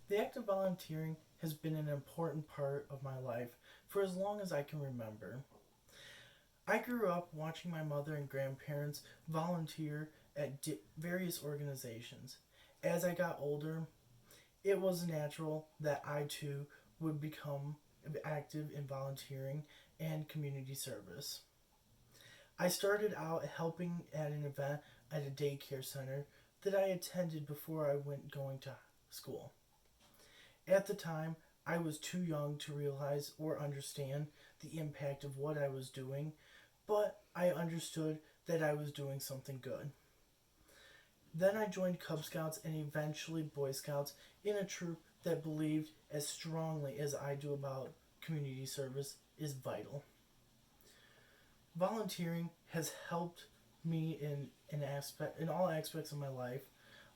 The act of volunteering has been an important part of my life for as long as I can remember. I grew up watching my mother and grandparents volunteer at various organizations. As I got older, it was natural that I too would become active in volunteering and community service. I started out helping at an event at a daycare center that I attended before I went going to school. At the time, I was too young to realize or understand the impact of what I was doing, but I understood that I was doing something good. Then I joined Cub Scouts and eventually Boy Scouts in a troop that believed as strongly as I do about community service is vital. Volunteering has helped me in all aspects of my life.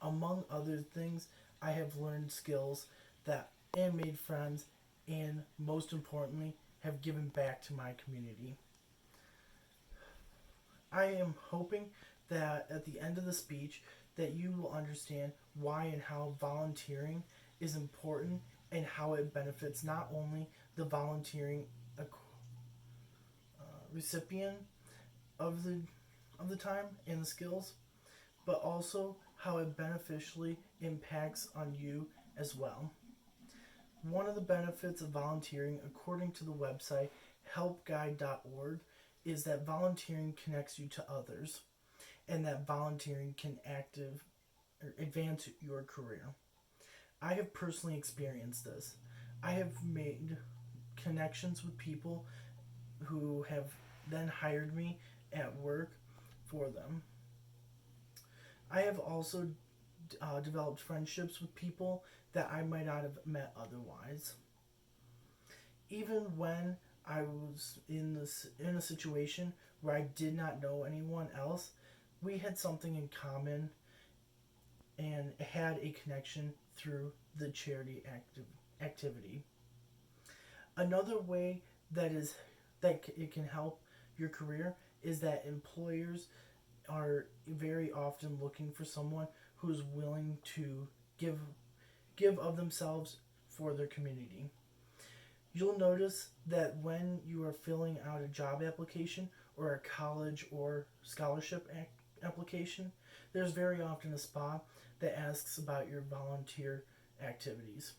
Among other things, I have learned skills that and made friends and most importantly have given back to my community. I am hoping that at the end of the speech that you will understand why and how volunteering is important and how it benefits not only the volunteering recipient of the time and the skills, but also how it beneficially impacts on you as well. One of the benefits of volunteering, according to the website helpguide.org, is that volunteering connects you to others and that volunteering can active or advance your career. I have personally experienced this. I have made connections with people who have then hired me at work for them. I have also developed friendships with people that I might not have met otherwise. Even when I was in a situation where I did not know anyone else, we had something in common and had a connection through the charity activity. Another way that it can help your career is that employers are very often looking for someone who is willing to give of themselves for their community. You'll notice that when you are filling out a job application or a college or scholarship application, there's very often a spot that asks about your volunteer activities.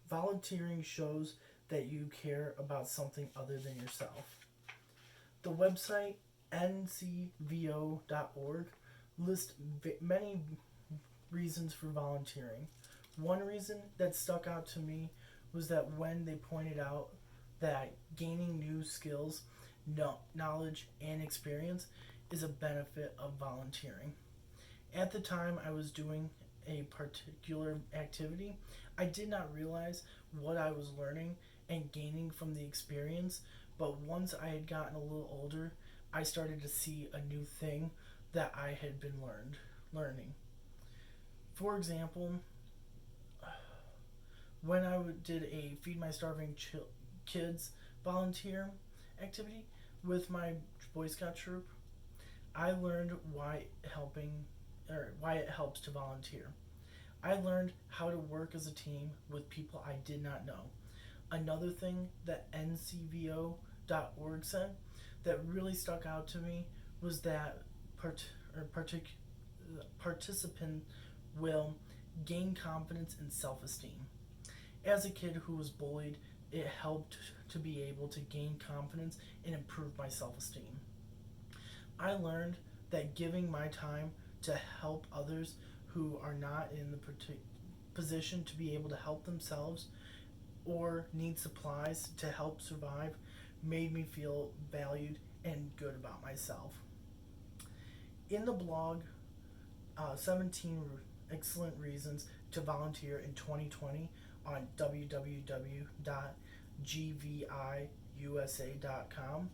Volunteering shows that you care about something other than yourself. The website ncvo.org lists many reasons for volunteering. One reason that stuck out to me was that when they pointed out that gaining new skills, knowledge, and experience is a benefit of volunteering. At the time I was doing a particular activity, I did not realize what I was learning and gaining from the experience, but once I had gotten a little older, I started to see a new thing that I had been learning. For example, when did a Feed My Starving Kids volunteer activity with my Boy Scout troop, I learned why it helps to volunteer. I learned how to work as a team with people I did not know. Another thing that ncvo.org said that really stuck out to me was that participant will gain confidence and self-esteem. As a kid who was bullied, it helped to be able to gain confidence and improve my self-esteem. I learned that giving my time to help others who are not in the position to be able to help themselves or need supplies to help survive made me feel valued and good about myself. In the blog, 17 excellent reasons to volunteer in 2020 on www.gviusa.com,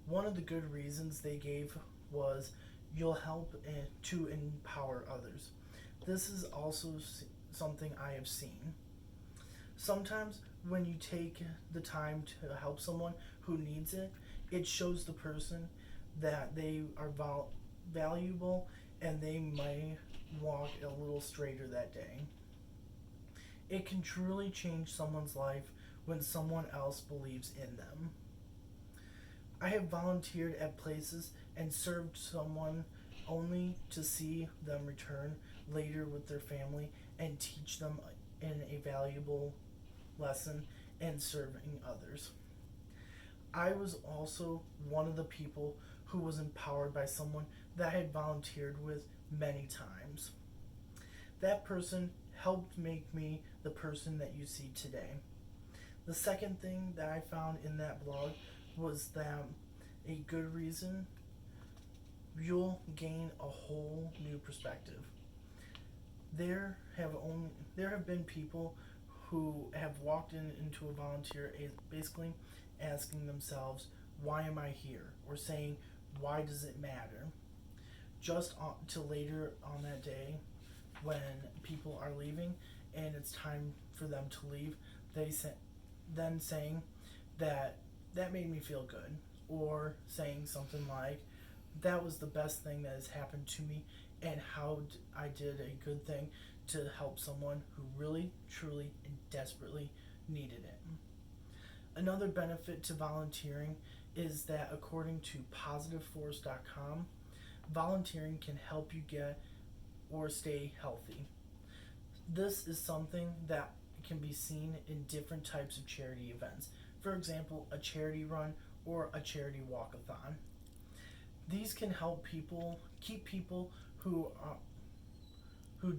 one of the good reasons they gave was you'll help to empower others. This is also something I have seen. Sometimes when you take the time to help someone who needs it, it shows the person that they are valuable and they might walk a little straighter that day. It can truly change someone's life when someone else believes in them. I have volunteered at places and served someone only to see them return later with their family and teach them in a valuable lesson in serving others. I was also one of the people who was empowered by someone that I had volunteered with many times. That person helped make me the person that you see today. The second thing that I found in that blog was that a good reason you'll gain a whole new perspective. There have been people who have walked into a volunteer basically asking themselves, why am I here? Or saying, why does it matter? Just to later on that day when people are leaving and it's time for them to leave, then saying that made me feel good, or saying something like, that was the best thing that has happened to me, and how I did a good thing to help someone who really, truly, and desperately needed it. Another benefit to volunteering is that, according to positiveforce.com, volunteering can help you get or stay healthy. This is something that can be seen in different types of charity events. For example, a charity run or a charity walkathon. These can help keep people who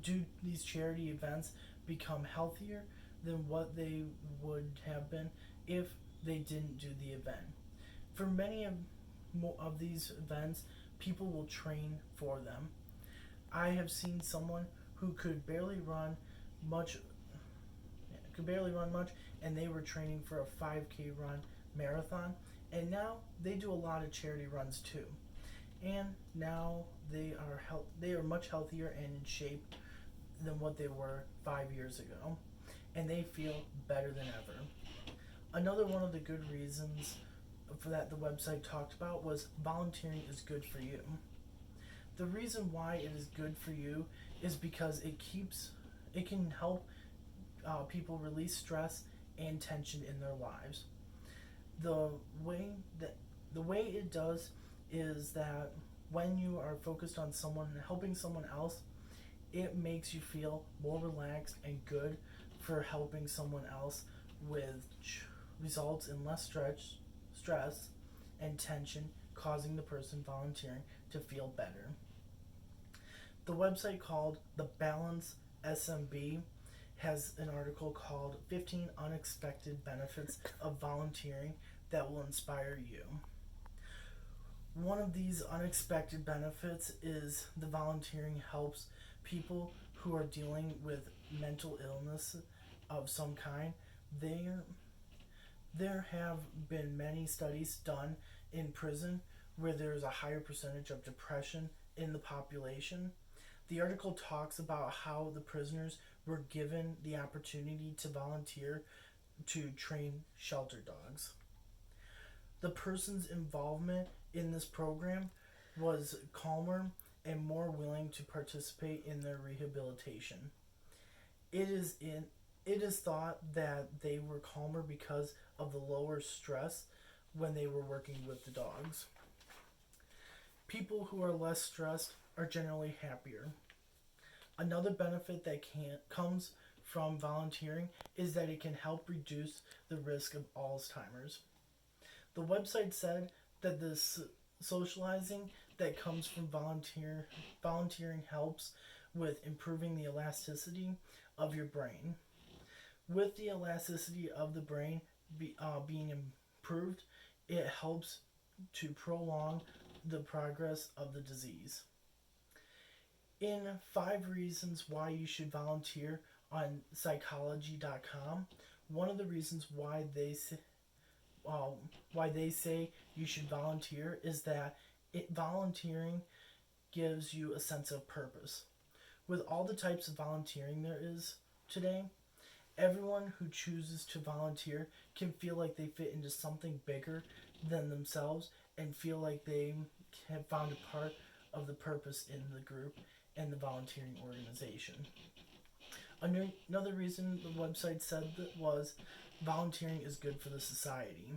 do these charity events become healthier than what they would have been if they didn't do the event. For many of these events, people will train for them. I have seen someone who could barely run much, and they were training for a 5K run marathon, and now they do a lot of charity runs too. And now they are much healthier and in shape than what they were 5 years ago, and they feel better than ever. Another one of the good reasons for that the website talked about was volunteering is good for you. The reason why it is good for you is because it can help people release stress and tension in their lives. The way it does is that when you are focused on someone and helping someone else, it makes you feel more relaxed and good for helping someone else, which results in less stress and tension, causing the person volunteering to feel better. The website called The Balance SMB has an article called 15 Unexpected Benefits of Volunteering that will inspire you. One of these unexpected benefits is the volunteering helps people who are dealing with mental illness of some kind. There have been many studies done in prison where there is a higher percentage of depression in the population. The article talks about how the prisoners were given the opportunity to volunteer to train shelter dogs. The person's involvement in this program was calmer and more willing to participate in their rehabilitation. It is thought that they were calmer because of the lower stress when they were working with the dogs. People who are less stressed are generally happier. Another benefit that comes from volunteering is that it can help reduce the risk of Alzheimer's. The website said that this socializing that comes from volunteering helps with improving the elasticity of your brain. With the elasticity of the brain being improved, it helps to prolong the progress of the disease. In 5 reasons why you should volunteer on psychology.com, one of the reasons why they say you should volunteer is that volunteering gives you a sense of purpose. With all the types of volunteering there is today, everyone who chooses to volunteer can feel like they fit into something bigger than themselves and feel like they have found a part of the purpose in the group and the volunteering organization. Another reason the website said that was volunteering is good for the society.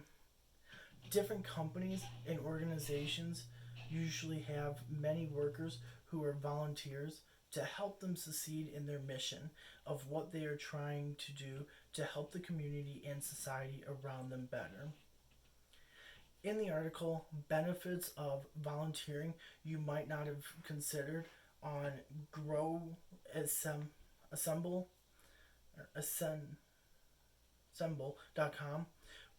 Different companies and organizations usually have many workers who are volunteers to help them succeed in their mission of what they are trying to do to help the community and society around them better. In the article, benefits of volunteering you might not have considered on Grow Assemble or Assemble.com.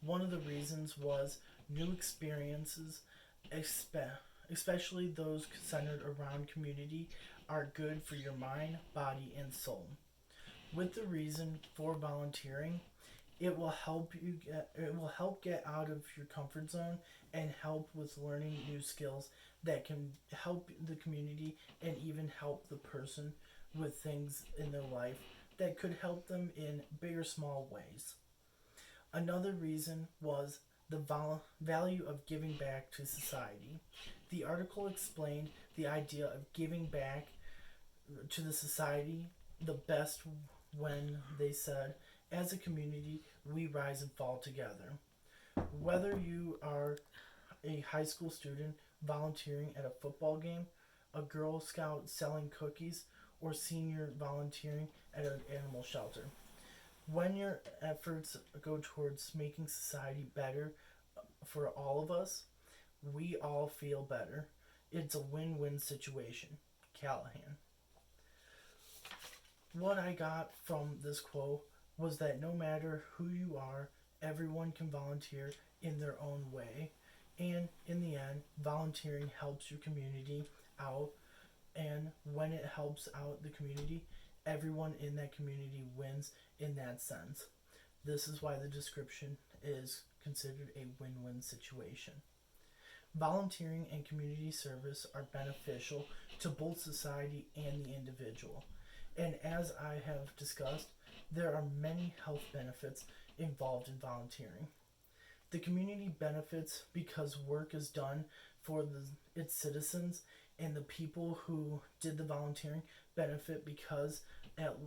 One of the reasons was new experiences, especially those centered around community, are good for your mind, body, and soul. With the reason for volunteering, it will help get out of your comfort zone and help with learning new skills that can help the community and even help the person with things in their life that could help them in big or small ways. Another reason was the value of giving back to society. The article explained the idea of giving back to the society the best when they said, as a community, we rise and fall together. Whether you are a high school student volunteering at a football game, a Girl Scout selling cookies, or senior volunteering at an animal shelter. When your efforts go towards making society better for all of us, we all feel better. It's a win win situation. Callahan. What I got from this quote was that no matter who you are, everyone can volunteer in their own way. And in the end, volunteering helps your community out. And when it helps out the community, everyone in that community wins in that sense. This is why the description is considered a win win situation. Volunteering and community service are beneficial to both society and the individual. And as I have discussed, there are many health benefits involved in volunteering. The community benefits because work is done for its citizens, and the people who did the volunteering benefit because, at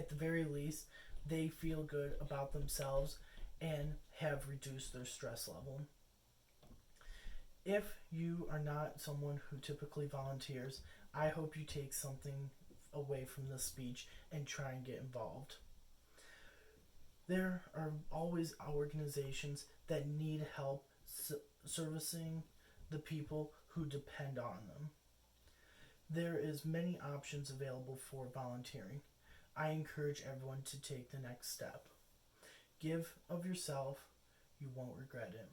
the very least, they feel good about themselves and have reduced their stress level. If you are not someone who typically volunteers, I hope you take something away from this speech and try and get involved. There are always organizations that need help servicing the people who depend on them. There is many options available for volunteering. I encourage everyone to take the next step. Give of yourself, you won't regret it.